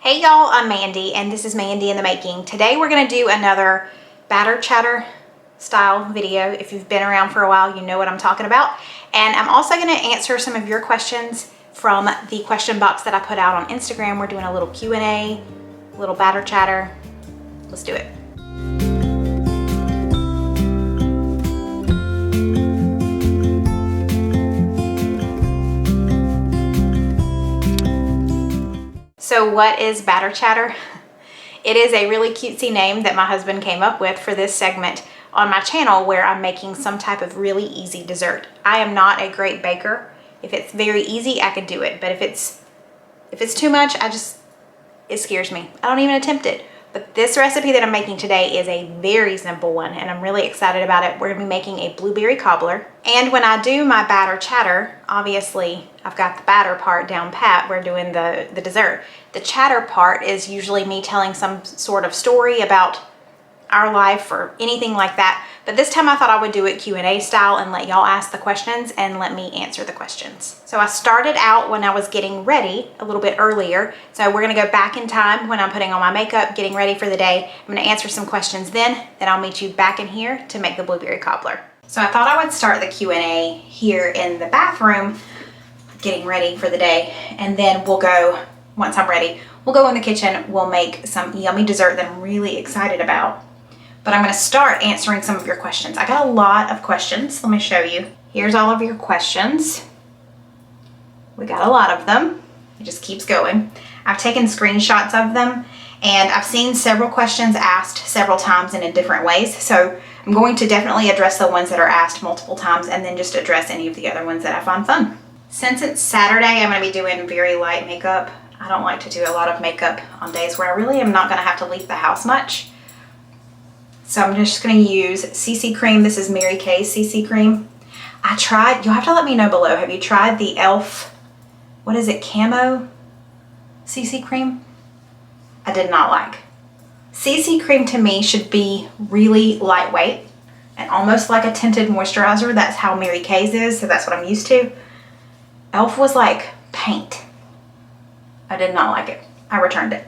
Hey y'all, I'm Mandy and this is Mandy in the Making. Today we're going to do another batter chatter style video. If you've been around for a while, you know what I'm talking about. And I'm also going to answer some of your questions from the question box that I put out on Instagram. We're doing a little Q&A, a little batter chatter. Let's do it. So what is batter chatter? It is a really cutesy name that my husband came up with for this segment on my channel where I'm making some type of really easy dessert. I am not a great baker. If it's very easy, I could do it. But if it's too much, it scares me. I don't even attempt it. But this recipe that I'm making today is a very simple one and I'm really excited about it. We're gonna be making a blueberry cobbler. And when I do my batter chatter, obviously I've got the batter part down pat. We're doing the dessert. The chatter part is usually me telling some sort of story about our life or anything like that. But this time I thought I would do it Q&A style and let y'all ask the questions and let me answer the questions. So I started out when I was getting ready a little bit earlier. So we're gonna go back in time when I'm putting on my makeup, getting ready for the day. I'm gonna answer some questions then I'll meet you back in here to make the blueberry cobbler. So I thought I would start the Q&A here in the bathroom, getting ready for the day. And then we'll go, once I'm ready, we'll go in the kitchen, we'll make some yummy dessert that I'm really excited about. But I'm going to start answering some of your questions. I got a lot of questions. Let me show you. Here's all of your questions. We got a lot of them. It just keeps going. I've taken screenshots of them and I've seen several questions asked several times and in different ways. So I'm going to definitely address the ones that are asked multiple times and then just address any of the other ones that I find fun. Since it's Saturday, I'm going to be doing very light makeup. I don't like to do a lot of makeup on days where I really am not going to have to leave the house much. So I'm just going to use CC cream. This is Mary Kay's CC cream. I tried, you'll have to let me know below. Have you tried the e.l.f. what is it, camo CC cream? I did not like. CC cream to me should be really lightweight and almost like a tinted moisturizer. That's how Mary Kay's is, so that's what I'm used to. e.l.f. was like paint. I did not like it. I returned it.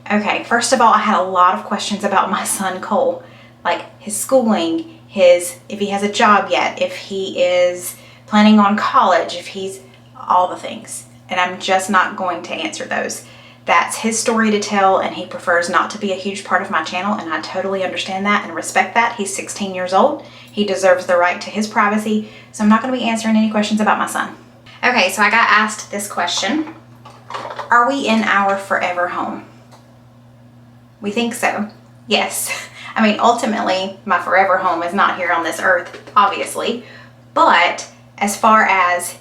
Okay, first of all, I had a lot of questions about my son Cole, like his schooling, if he has a job yet, if he is planning on college, if he's all the things. And I'm just not going to answer those. That's his story to tell and he prefers not to be a huge part of my channel and I totally understand that and respect that. He's 16 years old. He deserves the right to his privacy. So I'm not going to be answering any questions about my son. Okay, so I got asked this question. Are we in our forever home? We think so. Yes. I mean, ultimately, my forever home is not here on this earth, obviously. But as far as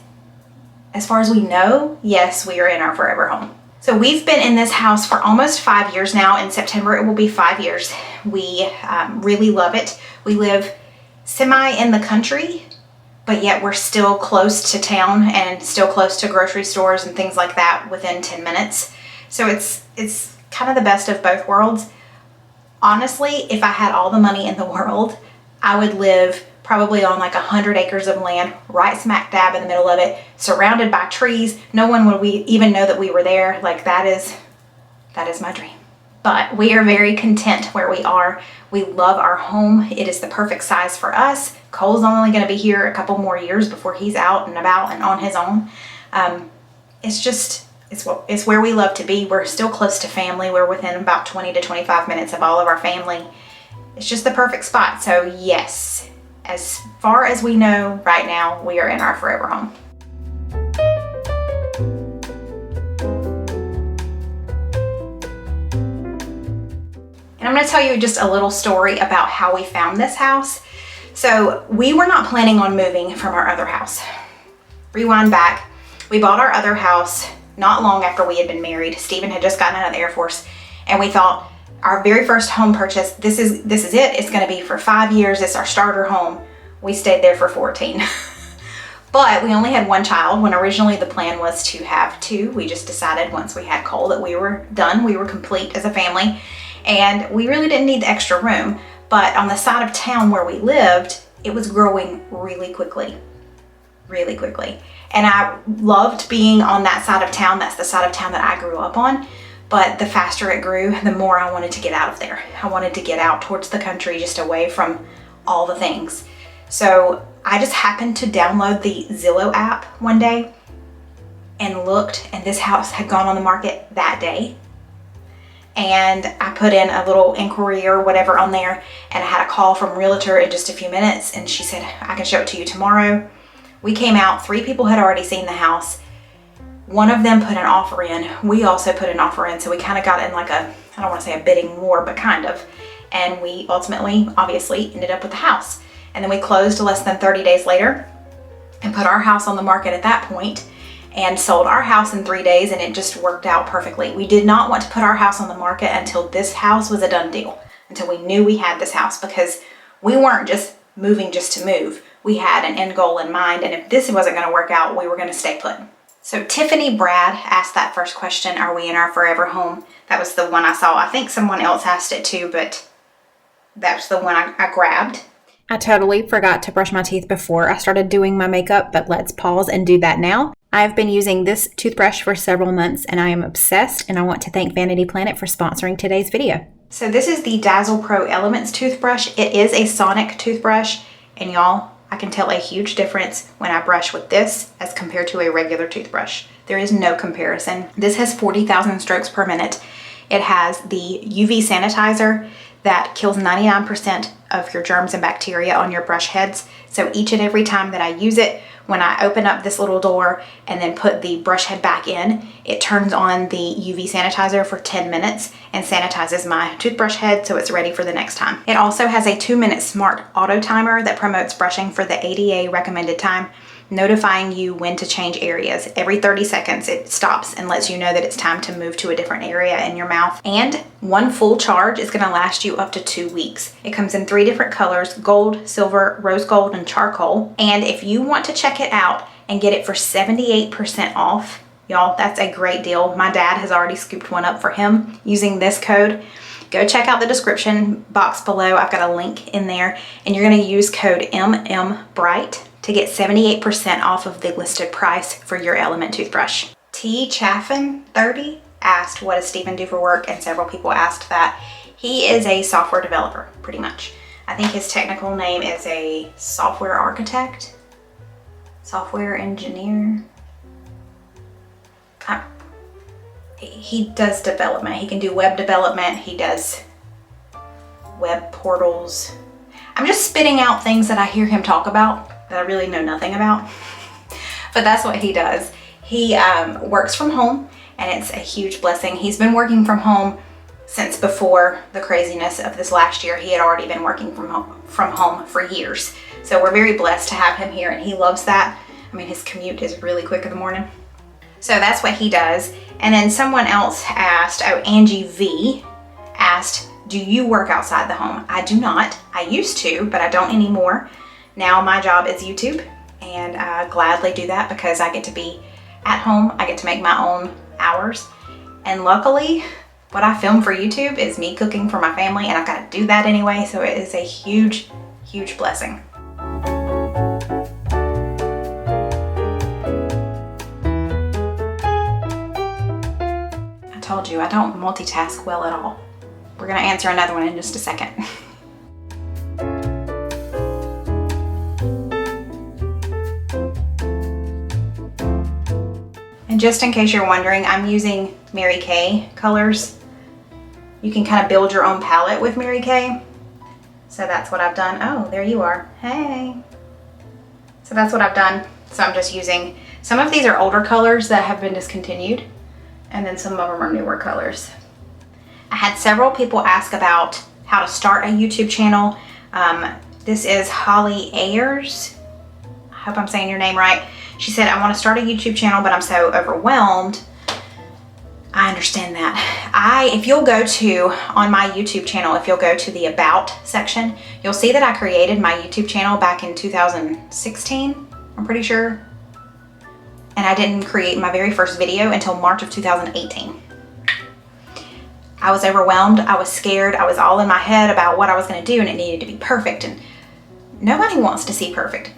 we know, yes, we are in our forever home. So we've been in this house for almost 5 years now. In September, it will be 5 years. We really love it. We live semi in the country, but yet we're still close to town and still close to grocery stores and things like that within 10 minutes. So it's kind of the best of both worlds. Honestly, if I had all the money in the world, I would live probably on like 100 acres of land right smack dab in the middle of it, surrounded by trees. No one would even know that we were there. Like that is my dream. But we are very content where we are. We love our home. It is the perfect size for us. Cole's only going to be here a couple more years before he's out and about and on his own. It's where we love to be. We're still close to family. We're within about 20 to 25 minutes of all of our family. It's just the perfect spot. So yes, as far as we know right now, we are in our forever home. And I'm going to tell you just a little story about how we found this house. So we were not planning on moving from our other house. Rewind back. We bought our other house not long after we had been married. Stephen had just gotten out of the Air Force and we thought our very first home purchase, this is it. It's going to be for 5 years. It's our starter home. We stayed there for 14. But we only had one child when originally the plan was to have two. We just decided once we had Cole that we were done. We were complete as a family and we really didn't need the extra room. But on the side of town where we lived, it was growing really quickly. Really quickly. And I loved being on that side of town. That's the side of town that I grew up on. but the faster it grew, the more I wanted to get out of there. I wanted to get out towards the country, just away from all the things. So I just happened to download the Zillow app one day and looked, and this house had gone on the market that day. And I put in a little inquiry or whatever on there, and I had a call from realtor in just a few minutes, and she said, I can show it to you tomorrow. We came out, 3 people had already seen the house. One of them put an offer in. We also put an offer in, so we kind of got in like a, I don't want to say a bidding war, but kind of. And we ultimately, obviously, ended up with the house. And then we closed less than 30 days later and put our house on the market at that point and sold our house in 3 days, and it just worked out perfectly. We did not want to put our house on the market until this house was a done deal, until we knew we had this house, because we weren't just moving just to move. We had an end goal in mind, and if this wasn't going to work out, we were going to stay put. So Tiffany Brad asked that first question, are we in our forever home? That was the one I saw. I think someone else asked it too, but that's the one I grabbed. I totally forgot to brush my teeth before I started doing my makeup, but let's pause and do that now. I've been using this toothbrush for several months, and I am obsessed, and I want to thank Vanity Planet for sponsoring today's video. So this is the Dazzle Pro Elements toothbrush. It is a sonic toothbrush, and y'all, I can tell a huge difference when I brush with this as compared to a regular toothbrush. There is no comparison. This has 40,000 strokes per minute. It has the UV sanitizer that kills 99% of your germs and bacteria on your brush heads. So each and every time that I use it, when I open up this little door and then put the brush head back in, it turns on the UV sanitizer for 10 minutes and sanitizes my toothbrush head so it's ready for the next time. It also has a 2-minute smart auto timer that promotes brushing for the ADA recommended time, notifying you when to change areas. Every 30 seconds it stops and lets you know that it's time to move to a different area in your mouth. And one full charge is going to last you up to 2 weeks. It comes in 3 different colors: gold, silver, rose gold, and charcoal. And if you want to check it out and get it for 78% off, y'all, that's a great deal. My dad has already scooped one up for him using this code. Go check out the description box below. I've got a link in there, and you're going to use code MMBRIGHT to get 78% off of the listed price for your Element toothbrush. T Chaffin 30 asked, what does Stephen do for work? And several people asked that. He is a software developer, pretty much. I think his technical name is a software architect, software engineer. He does development. He can do web development. He does web portals. I'm just spitting out things that I hear him talk about that I really know nothing about, but that's what he does. He works from home, and it's a huge blessing. He's been working from home since before the craziness of this last year. He had already been working from home for years. So we're very blessed to have him here, and he loves that. I mean, his commute is really quick in the morning. So that's what he does. And then someone else asked, oh, Angie V asked, do you work outside the home? I do not. I used to, but I don't anymore. Now my job is YouTube, and I gladly do that because I get to be at home. I get to make my own hours. And luckily, what I film for YouTube is me cooking for my family, and I've got to do that anyway, so it is a huge, huge blessing. I told you, I don't multitask well at all. We're going to answer another one in just a second. And just in case you're wondering, I'm using Mary Kay colors. You can kind of build your own palette with Mary Kay. So that's what I've done. Oh, there you are. Hey. So that's what I've done. So I'm just using, some of these are older colors that have been discontinued, and then some of them are newer colors. I had several people ask about how to start a YouTube channel. This is Holly Ayers. I hope I'm saying your name right. She said, I want to start a YouTube channel, but I'm so overwhelmed. I understand that. If you'll go to, on my YouTube channel, if you'll go to the About section, you'll see that I created my YouTube channel back in 2016, I'm pretty sure. And I didn't create my very first video until March of 2018. I was overwhelmed, I was scared, I was all in my head about what I was going to do, and it needed to be perfect, and nobody wants to see perfect.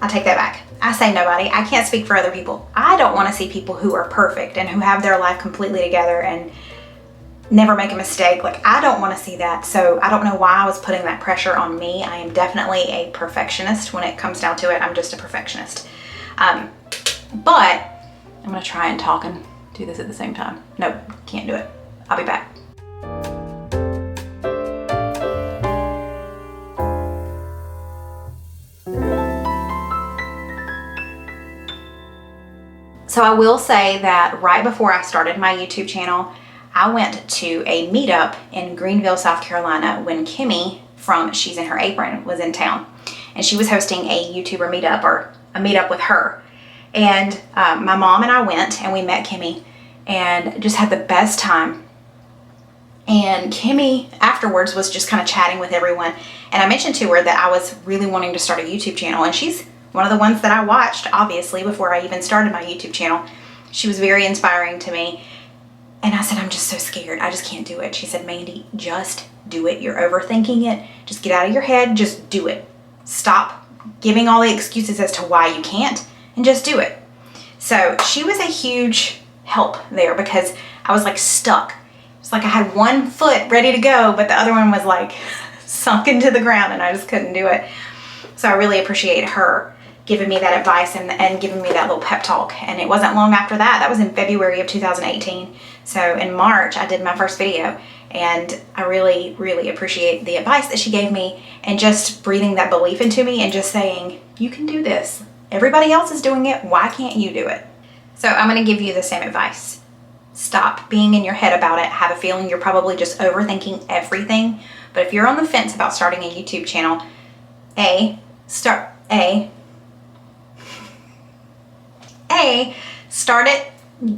I take that back. I say nobody, I can't speak for other people. I don't want to see people who are perfect and who have their life completely together and never make a mistake. Like, I don't want to see that. So I don't know why I was putting that pressure on me. I am definitely a perfectionist when it comes down to it. I'm just a perfectionist. But I'm gonna try and talk and do this at the same time. Nope, can't do it. I'll be back. So I will say that right before I started my YouTube channel, I went to a meetup in Greenville, South Carolina when Kimmy from She's in Her Apron was in town. And she was hosting a YouTuber meetup, or a meetup with her. And my mom and I went and we met Kimmy and just had the best time. And Kimmy afterwards was just kind of chatting with everyone. And I mentioned to her that I was really wanting to start a YouTube channel. And she's one of the ones that I watched, obviously, before I even started my YouTube channel. She was very inspiring to me. And I said, I'm just so scared. I just can't do it. She said, Mandy, just do it. You're overthinking it. Just get out of your head. Just do it. Stop giving all the excuses as to why you can't and just do it. So she was a huge help there because I was like stuck. It's like I had one foot ready to go, but the other one was like sunk into the ground and I just couldn't do it. So I really appreciate her giving me that advice and giving me that little pep talk. And it wasn't long after that. That was in February of 2018. So in March, I did my first video. And I really, really appreciate the advice that she gave me and just breathing that belief into me and just saying, you can do this. Everybody else is doing it. Why can't you do it? So I'm going to give you the same advice. Stop being in your head about it. Have a feeling you're probably just overthinking everything. But if you're on the fence about starting a YouTube channel, start it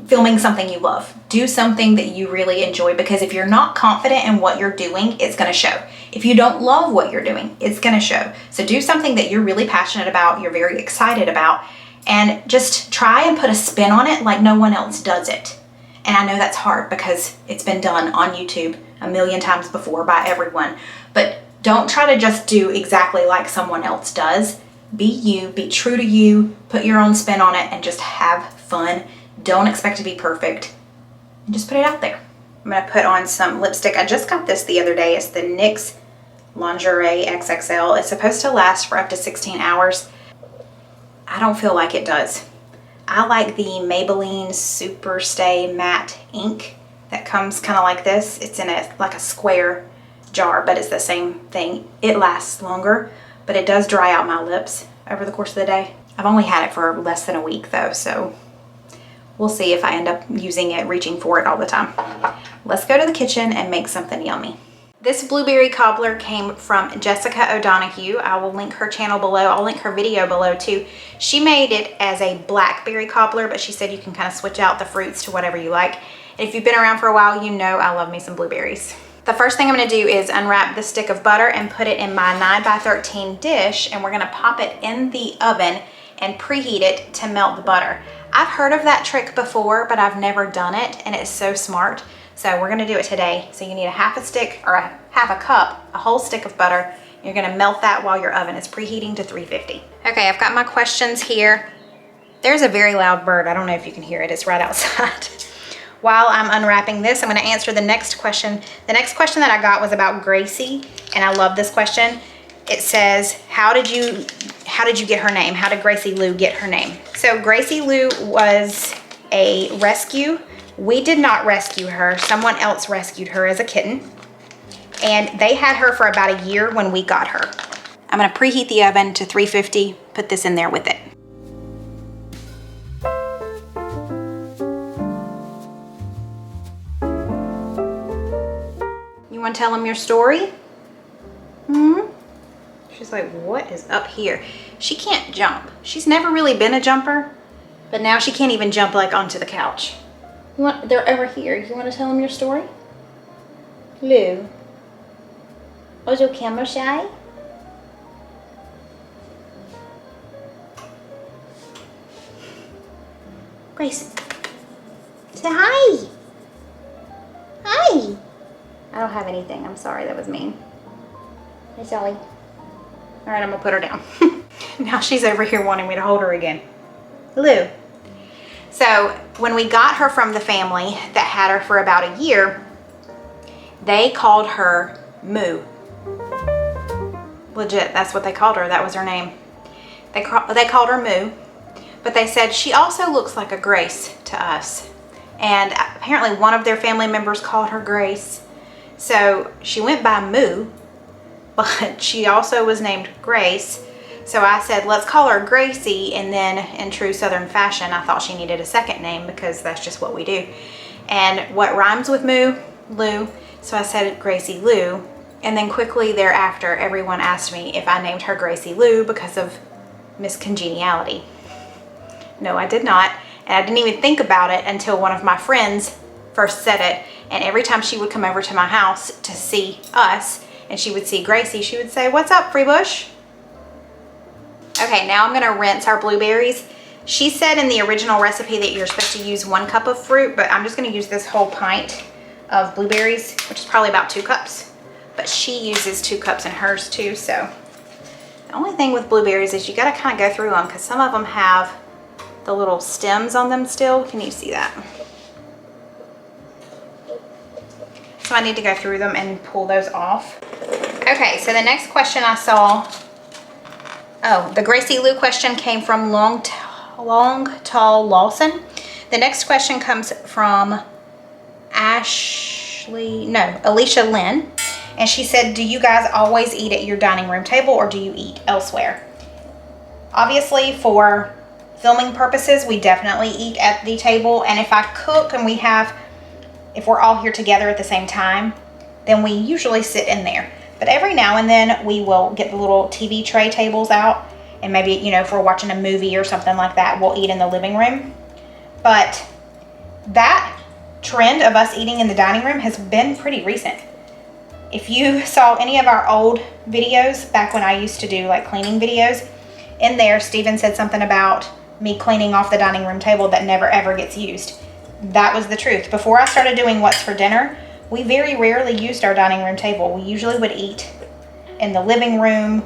filming something you love. Do something that you really enjoy, because if you're not confident in what you're doing, it's going to show. If you don't love what you're doing, it's going to show. So do something that you're really passionate about, you're very excited about, and just try and put a spin on it like no one else does it. And I know that's hard because it's been done on YouTube a million times before by everyone, but don't try to just do exactly like someone else does. Be you, be true to you, put your own spin on it, and just have fun. Don't expect to be perfect. And just put it out there. I'm going to put on some lipstick. I just got this the other day. It's the NYX Lingerie XXL. It's supposed to last for up to 16 hours. I don't feel like it does. I like the Maybelline Super Stay Matte Ink that comes kind of like this. It's in like a square jar, but it's the same thing. It lasts longer, but it does dry out my lips over the course of the day. I've only had it for less than a week though, so we'll see if I end up using it, reaching for it all the time. Let's go to the kitchen and make something yummy. This blueberry cobbler came from Jessica O'Donoghue. I will link her channel below. I'll link her video below too. She made it as a blackberry cobbler, but she said you can kind of switch out the fruits to whatever you like. And if you've been around for a while, you know I love me some blueberries. The first thing I'm going to do is unwrap the stick of butter and put it in my 9x13 dish, and we're going to pop it in the oven and preheat it to melt the butter. I've heard of that trick before, but I've never done it, and it's so smart. So we're gonna do it today. So you need a half a stick, or half a cup, a whole stick of butter. You're gonna melt that while your oven is preheating to 350. Okay, I've got my questions here. There's a very loud bird. I don't know if you can hear it. It's right outside. While I'm unwrapping this, I'm gonna answer the next question. The next question that I got was about Gracie, and I love this question. It says, how did you get her name? How did Gracie Lou get her name? So Gracie Lou was a rescue. We did not rescue her. Someone else rescued her as a kitten. And they had her for about a year when we got her. I'm gonna preheat the oven to 350, put this in there with it. You wanna tell them your story? She's like, what is up here? She can't jump. She's never really been a jumper, but now she can't even jump like onto the couch. They're over here. You want to tell them your story? Lou. Was your camera shy? Grace. Say hi. Hi. I don't have anything. I'm sorry. That was mean. Hey, Sally. All right, I'm gonna put her down. Now she's over here wanting me to hold her again. Lou. So when we got her from the family that had her for about a year, they called her Moo. Legit, that's what they called her. That was her name. They called her Moo, but they said she also looks like a Grace to us. And apparently one of their family members called her Grace. So she went by Moo, but she also was named Grace. So I said, let's call her Gracie. And then in true Southern fashion, I thought she needed a second name because that's just what we do. And what rhymes with Moo? Lou. So I said Gracie Lou. And then quickly thereafter, everyone asked me if I named her Gracie Lou because of miscongeniality. No, I did not. And I didn't even think about it until one of my friends first said it. And every time she would come over to my house to see us and she would see Gracie, she would say, "What's up, Freebush?" Okay, now I'm gonna rinse our blueberries. She said in the original recipe that you're supposed to use 1 cup of fruit, but I'm just gonna use this whole pint of blueberries, which is probably about 2 cups. But she uses 2 cups in hers too, so. The only thing with blueberries is you gotta kind of go through them because some of them have the little stems on them still. Can you see that? So I need to go through them and pull those off. Okay, so the next question I saw, oh, the Gracie Lou question came from Long Tall Lawson. The next question comes from Alicia Lynn. And she said, do you guys always eat at your dining room table or do you eat elsewhere? Obviously, for filming purposes, we definitely eat at the table. And if I cook and if we're all here together at the same time, then we usually sit in there. But every now and then we will get the little TV tray tables out and maybe, you know, if we're watching a movie or something like that, we'll eat in the living room. But that trend of us eating in the dining room has been pretty recent. If you saw any of our old videos back when I used to do like cleaning videos, in there Steven said something about me cleaning off the dining room table that never ever gets used. That was the truth. Before I started doing What's for Dinner, we very rarely used our dining room table. We usually would eat in the living room,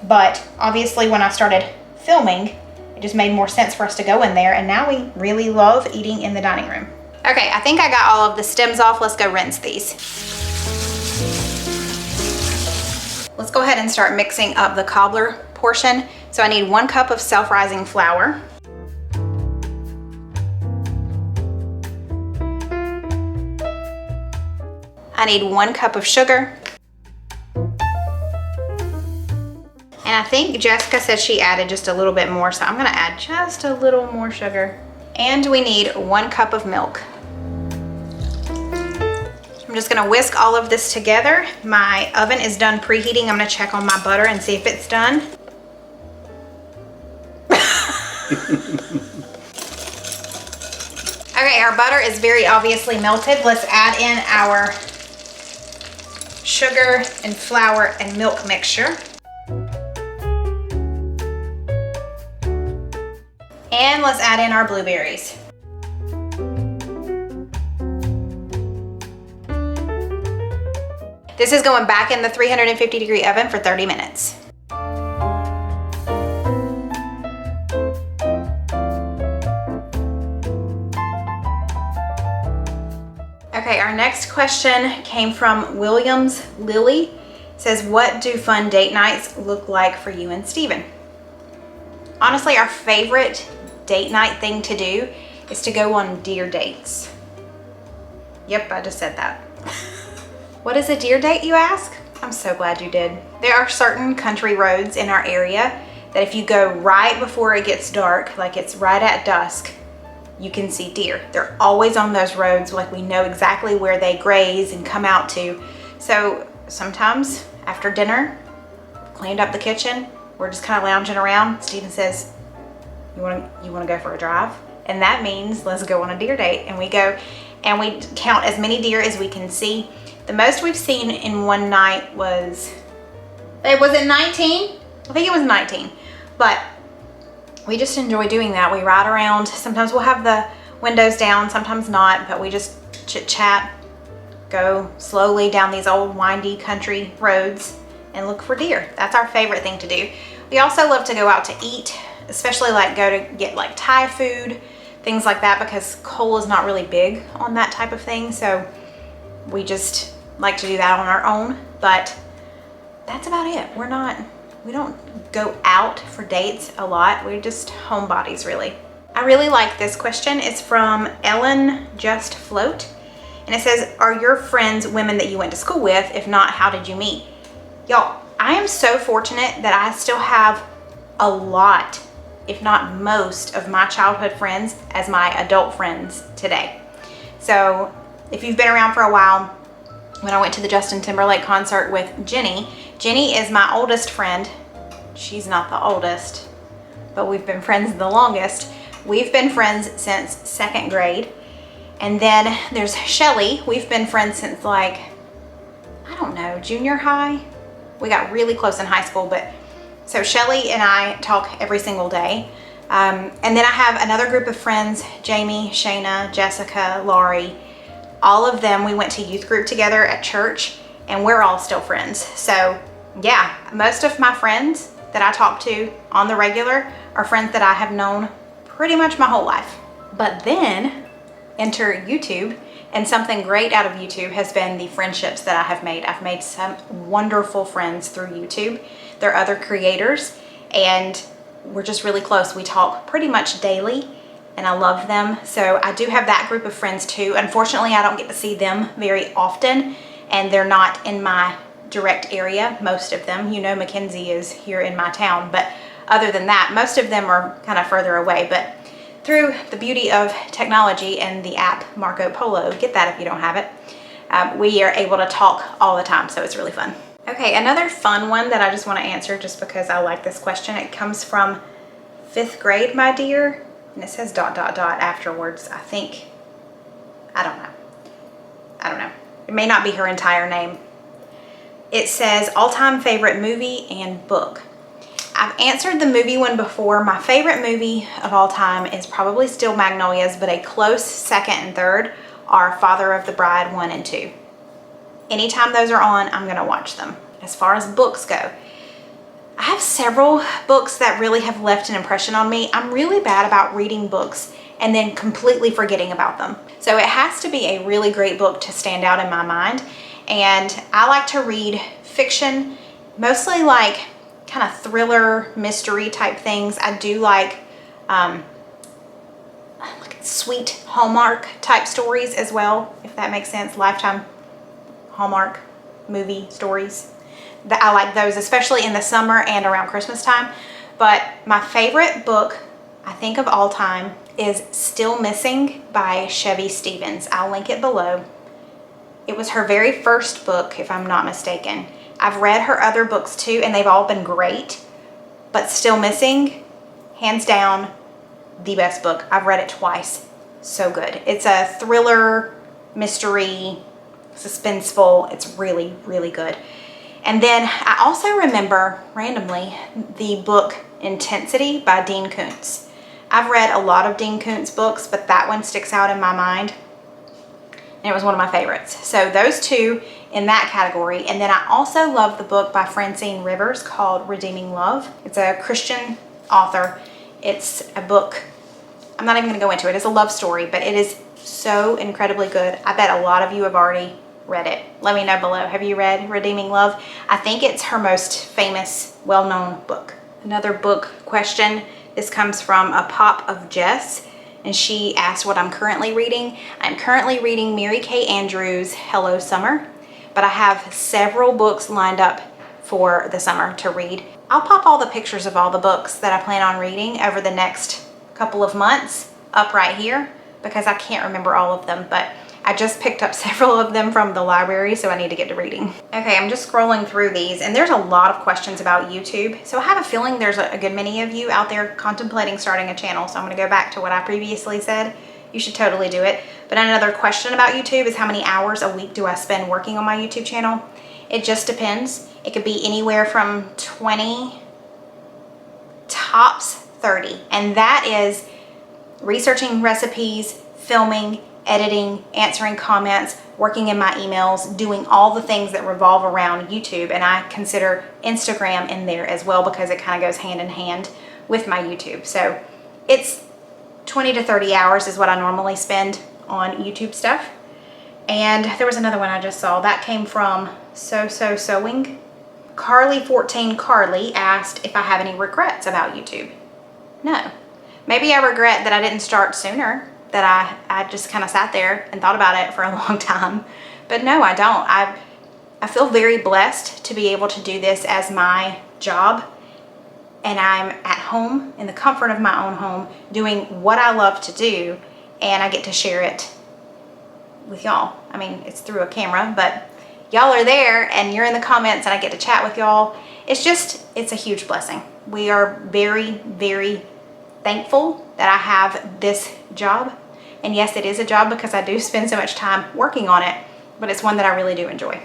but obviously when I started filming, it just made more sense for us to go in there, and now we really love eating in the dining room. Okay, I think I got all of the stems off. Let's go rinse these. Let's go ahead and start mixing up the cobbler portion. So I need 1 cup of self-rising flour. I need 1 cup of sugar. And I think Jessica said she added just a little bit more, so I'm gonna add just a little more sugar. And we need 1 cup of milk. I'm just gonna whisk all of this together. My oven is done preheating. I'm gonna check on my butter and see if it's done. Okay, our butter is very obviously melted. Let's add in our sugar and flour and milk mixture. And let's add in our blueberries. This is going back in the 350-degree oven for 30 minutes. Okay, our next question came from Williams Lily. It says, what do fun date nights look like for you and Steven? Honestly, our favorite date night thing to do is to go on deer dates. Yep, I just said that. What is a deer date, you ask? I'm so glad you did. There are certain country roads in our area that if you go right before it gets dark, like it's right at dusk, you can see deer. They're always on those roads, like we know exactly where they graze and come out to. So sometimes after dinner, cleaned up the kitchen, we're just kind of lounging around. Steven says, you want to go for a drive? And that means let's go on a deer date. And we go and we count as many deer as we can see. The most we've seen in one night was it 19? I think it was 19. But we just enjoy doing that. We ride around. Sometimes we'll have the windows down, sometimes not, but we just chit chat, go slowly down these old windy country roads and look for deer. That's our favorite thing to do. We also love to go out to eat, especially like go to get like Thai food, things like that, because Cole is not really big on that type of thing. So we just like to do that on our own, but that's about it. We don't go out for dates a lot. We're just homebodies, really. I really like this question. It's from Ellen Just Float. And it says, are your friends women that you went to school with? If not, how did you meet? Y'all, I am so fortunate that I still have a lot, if not most, of my childhood friends as my adult friends today. So if you've been around for a while, when I went to the Justin Timberlake concert with Jenny is my oldest friend. She's not the oldest, but we've been friends the longest. We've been friends since 2nd grade. And then there's Shelly. We've been friends since like, I don't know, junior high. We got really close in high school, but so Shelly and I talk every single day. And then I have another group of friends, Jamie, Shayna, Jessica, Laurie. All of them, we went to youth group together at church, and we're all still friends. So yeah, most of my friends that I talk to on the regular are friends that I have known pretty much my whole life. But then enter YouTube, and something great out of YouTube has been the friendships that I have made. I've made some wonderful friends through YouTube. They're other creators, and we're just really close. We talk pretty much daily, and I love them. So I do have that group of friends too. Unfortunately, I don't get to see them very often, and they're not in my direct area, most of them. You know, Mackenzie is here in my town, but other than that, most of them are kind of further away. But through the beauty of technology and the app Marco Polo, get that if you don't have it, we are able to talk all the time, so it's really fun. Okay, another fun one that I just want to answer just because I like this question. It comes from 5th grade, my dear, and it says ... afterwards. I don't know. It may not be her entire name. It says all-time favorite movie and book. I've answered the movie one before. My favorite movie of all time is probably still Magnolias, but a close second and third are Father of the Bride 1 and 2. Anytime those are on, I'm gonna watch them. As far as books go, I have several books that really have left an impression on me. I'm really bad about reading books and then completely forgetting about them. So it has to be a really great book to stand out in my mind. And I like to read fiction, mostly like kind of thriller, mystery type things. I do like sweet Hallmark type stories as well, if that makes sense. Lifetime Hallmark movie stories. I like those, especially in the summer and around Christmas time. But my favorite book, I think, of all time is Still Missing by Chevy Stevens. I'll link it below. It was her very first book, if I'm not mistaken. I've read her other books too, and they've all been great. But Still Missing, hands down, the best book. I've read it twice. So good. It's a thriller, mystery, suspenseful. It's really, really good. And then I also remember, randomly, the book Intensity by Dean Koontz. I've read a lot of Dean Koontz books, but that one sticks out in my mind. And it was one of my favorites. So those two in that category. And then I also love the book by Francine Rivers called Redeeming Love. It's a Christian author. It's a book, I'm not even going to go into it. It's a love story, but it is so incredibly good. I bet a lot of you have already read it. Let me know below. Have you read Redeeming Love? I think it's her most famous, well-known book. Another book question. This comes from A Pop of Jess, and she asked what I'm currently reading. I'm currently reading Mary Kay Andrews' Hello Summer, but I have several books lined up for the summer to read. I'll pop all the pictures of all the books that I plan on reading over the next couple of months up right here, because I can't remember all of them, but I just picked up several of them from the library, so I need to get to reading. Okay, I'm just scrolling through these, and there's a lot of questions about YouTube. So I have a feeling there's a good many of you out there contemplating starting a channel. So I'm gonna go back to what I previously said. You should totally do it. But another question about YouTube is how many hours a week do I spend working on my YouTube channel? It just depends. It could be anywhere from 20, tops 30. And that is researching recipes, filming, editing, answering comments, working in my emails, doing all the things that revolve around YouTube. And I consider Instagram in there as well because it kind of goes hand in hand with my YouTube. So it's 20 to 30 hours is what I normally spend on YouTube stuff. And there was another one I just saw that came from Sewing. Carly14 Carly asked if I have any regrets about YouTube. No. Maybe I regret that I didn't start sooner, that I just kind of sat there and thought about it for a long time. But no, I don't. I feel very blessed to be able to do this as my job. And I'm at home, in the comfort of my own home, doing what I love to do. And I get to share it with y'all. I mean, it's through a camera, but y'all are there and you're in the comments and I get to chat with y'all. It's a huge blessing. We are very, very thankful that I have this job. And yes, it is a job because I do spend so much time working on it, but it's one that I really do enjoy.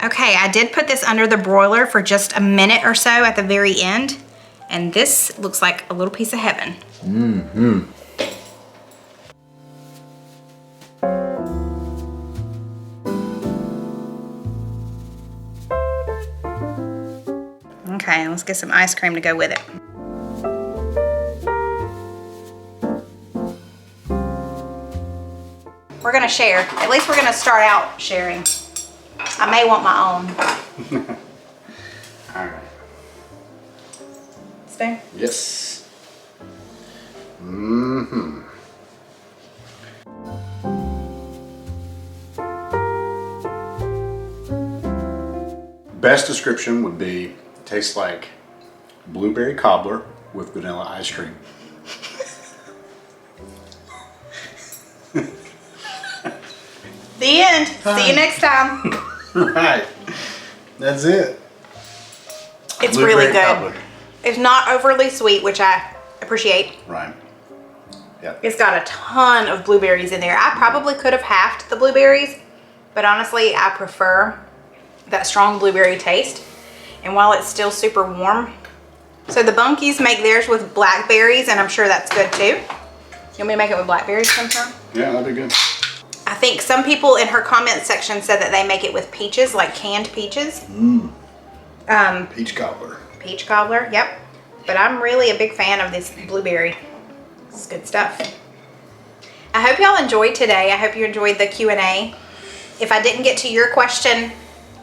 Okay, I did put this under the broiler for just a minute or so at the very end, and this looks like a little piece of heaven. Mm-hmm. Okay, let's get some ice cream to go with it. We're gonna share. At least we're gonna start out sharing. I may want my own. All right. Stay? Yes. Mm-hmm. Best description would be, tastes like blueberry cobbler with vanilla ice cream. The end. See you next time. Right. That's it. It's Blueberry really good. cobbler. It's not overly sweet, which I appreciate. Right. Yeah. It's got a ton of blueberries in there. I probably could have halved the blueberries, but honestly, I prefer that strong blueberry taste. And while it's still super warm, so the Bunkies make theirs with blackberries, and I'm sure that's good too. You want me to make it with blackberries sometime? Yeah, that'd be good. I think some people in her comment section said that they make it with peaches, like canned peaches. Peach cobbler. Peach cobbler, yep. But I'm really a big fan of this blueberry. This is good stuff. I hope y'all enjoyed today. I hope you enjoyed the Q&A. If I didn't get to your question,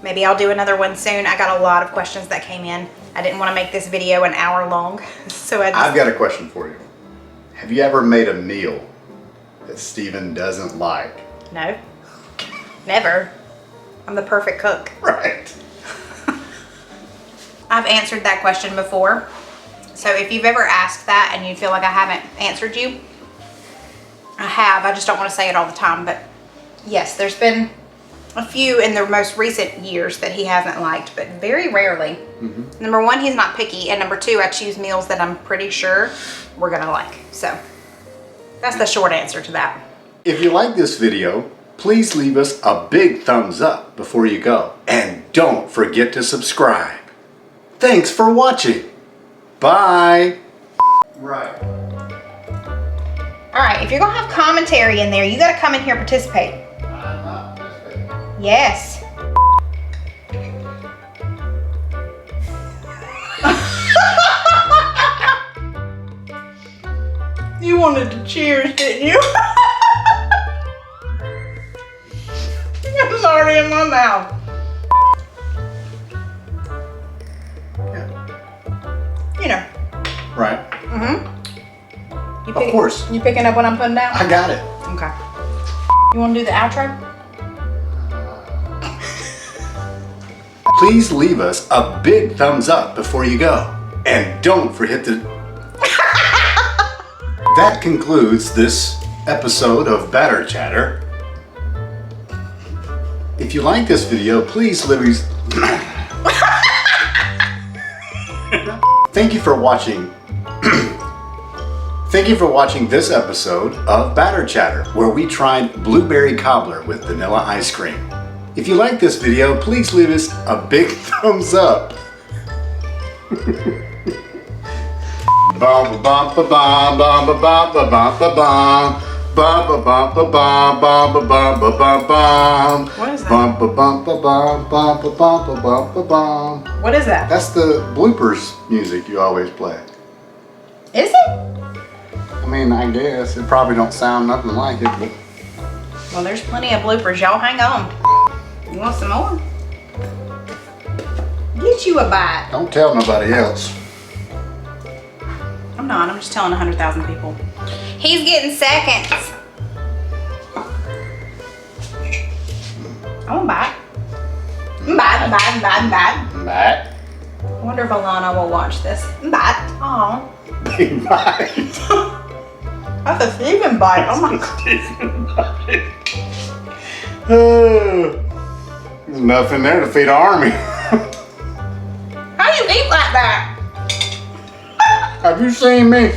maybe I'll do another one soon. I got a lot of questions that came in. I didn't want to make this video an hour long, so I've got a question for you. Have you ever made a meal that Steven doesn't like? No, never. I'm the perfect cook. Right. I've answered that question before. So if you've ever asked that and you feel like I haven't answered you, I have. I just don't want to say it all the time. But yes, there's been a few in the most recent years that he hasn't liked, but very rarely. Mm-hmm. Number one, he's not picky. And number two, I choose meals that I'm pretty sure we're going to like. So that's the short answer to that. If you like this video, please leave us a big thumbs up before you go. And don't forget to subscribe. Thanks for watching. Bye. Right. All right, if you're going to have commentary in there, you got to come in here and participate. I'm not participating. Yes. You wanted to cheers, didn't you? It's already in my mouth. Yeah. You know. Right. Mm-hmm. Of course. You picking up what I'm putting down? I got it. Okay. You want to do the outro? Please leave us a big thumbs up before you go. And don't forget to... That concludes this episode of Batter Chatter. If you like this video, please leave... Thank you for watching. Thank you for watching this episode of Batter Chatter, where we tried blueberry cobbler with vanilla ice cream. If you like this video, please leave us a big thumbs up. Bum ba bum ba bum bum ba bum ba bum ba bum Bum ba bum ba bum bum ba bum ba bum bum. What is that? Bum ba bum ba bum bum ba bum ba bum ba bum. What is that? That's the bloopers music you always play. Is it? I mean, I guess it probably don't sound nothing like it, but Well, there's plenty of bloopers. Y'all hang on. You want some more? Get you a bite. don't tell nobody else. I'm not. I'm just telling 100,000 people. He's getting seconds. I want to bite. Bite. Bite. I wonder if Alana will watch this. Bite. Oh. Big bite. That's a Steven bite. Oh my god. There's enough in there to feed an army. How do you eat like that? Have you seen me?